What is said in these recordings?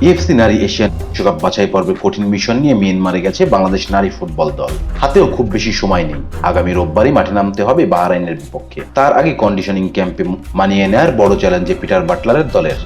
AFC নারী Asian বিশ্বকাপ বাছাই পর্বে কঠিন মিশন নিয়ে মিয়ানমারে গেছে বাংলাদেশ নারী ফুটবল দল। হাতেও খুব বেশি সময় নেই। আগামী রোববারই মাঠে নামতে হবে বাহরাইনের বিপক্ষে। তার আগে কন্ডিশনিং ক্যাম্পে মানিয়ে নেয়ার বড় চ্যালেঞ্জে পিটার বাটলারের দলের।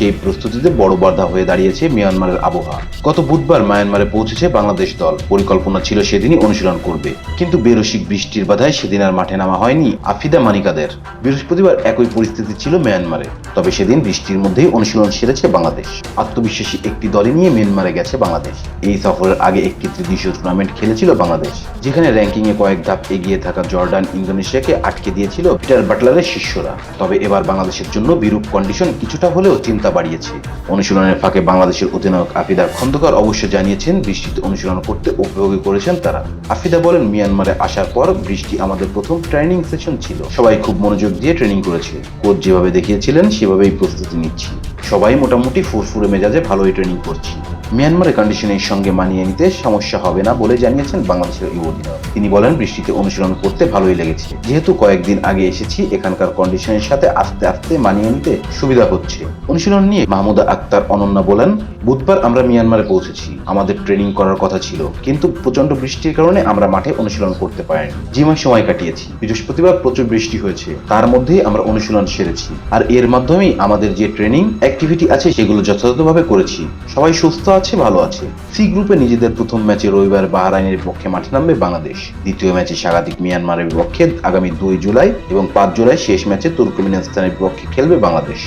সেই প্রস্তুতিতে বড় বাধা হয়ে দাঁড়িয়েছে মিয়ানমারের আবহাওয়া। গত বুধবার মায়ানমারে পৌঁছেছে বাংলাদেশ দল। পরিকল্পনা ছিল সেদিনই অনুশীলন করবে, কিন্তু বেরসিক বৃষ্টির বাধায় সেদিন আর মাঠে নামা হয়নি আফিদা মানিকাদের। বৃহস্পতিবার একই পরিস্থিতি ছিল মিয়ানমারে, তবে সেদিন বৃষ্টির মধ্যেই অনুশীলন সেরেছে বাংলাদেশ। আত্মবিশ্বাসী একটি দলে নিয়ে মিয়ানমারে গেছে বাংলাদেশ। এই সফরের আগে একটি তৃতীয় টুর্নামেন্ট খেলেছিল বাংলাদেশ, যেখানে র্যাঙ্কিংয়ে কয়েক ধাপ এগিয়ে থাকা জর্ডান, ইন্দোনেশিয়াকে আটকে দিয়েছিল পিটার বাটলারের শিষ্যরা। তবে এবার বাংলাদেশের জন্য বিরূপ কন্ডিশন কিছুটা হলেও চিন্তা বাড়িয়েছে। অনুশীলনের ফাঁকে বাংলাদেশের অধিনায়ক আফিদা খন্দকার অবশ্য জানিয়েছেন, বৃষ্টিতে অনুশীলন করতে উপভোগী করেছেন তারা। আফিদা বলেন, মিয়ানমারে আসার পর বৃষ্টি আমাদের প্রথম ট্রেনিং সেশন ছিল। সবাই খুব মনোযোগ দিয়ে ট্রেনিং করেছে। কোচ যেভাবে দেখিয়েছিলেন সেভাবেই প্রস্তুতি নিচ্ছি। সবাই মোটামুটি ফুরফুরে মেজাজে ভালোই ট্রেনিং করছি। মিয়ানমারের কন্ডিশনের সঙ্গে মানিয়ে নিতে সমস্যা হবে না বলে জানিয়েছেন বাংলাদেশের এই অধিনায়ক। তিনি বলেন, বৃষ্টিতে অনুশীলন করতে ভালোই লেগেছে। যেহেতু কয়েকদিন আগে এসেছি, এখানকার কন্ডিশনের সাথে আস্তে আস্তে মানিয়ে নিতে সুবিধা হচ্ছে। অনুশীলন নিয়ে মাহমুদা আক্তার অনন্যা বলেন, বুধবার আমরা মিয়ানমারে পৌঁছেছি। আমাদের ট্রেনিং করার কথা ছিল, কিন্তু প্রচন্ড বৃষ্টির কারণে আমরা মাঠে অনুশীলন করতে পারিনি। জিমায় সময় কাটিয়েছি। বৃহস্পতিবার প্রচুর বৃষ্টি হয়েছে, তার মধ্যেই আমরা অনুশীলন সেরেছি। আর এর মাধ্যমেই আমাদের যে ট্রেনিং অ্যাক্টিভিটি আছে সেগুলো যথাযথভাবে করেছি। সবাই সুস্থ আছে, ভালো আছে। সি গ্রুপে নিজেদের প্রথম ম্যাচে রবিবার বাহরাইনের বিপক্ষে মাঠে নামবে বাংলাদেশ। দ্বিতীয় ম্যাচে স্বাগতিক মিয়ানমারের বিপক্ষে আগামী 2 জুলাই এবং 5 জুলাই শেষ ম্যাচে তুর্কমেনিস্তানের বিপক্ষে খেলবে Bangladesh.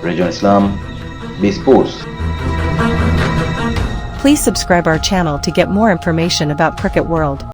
Rezon Islam, B sports. Please subscribe our channel to get more information about Cricket World.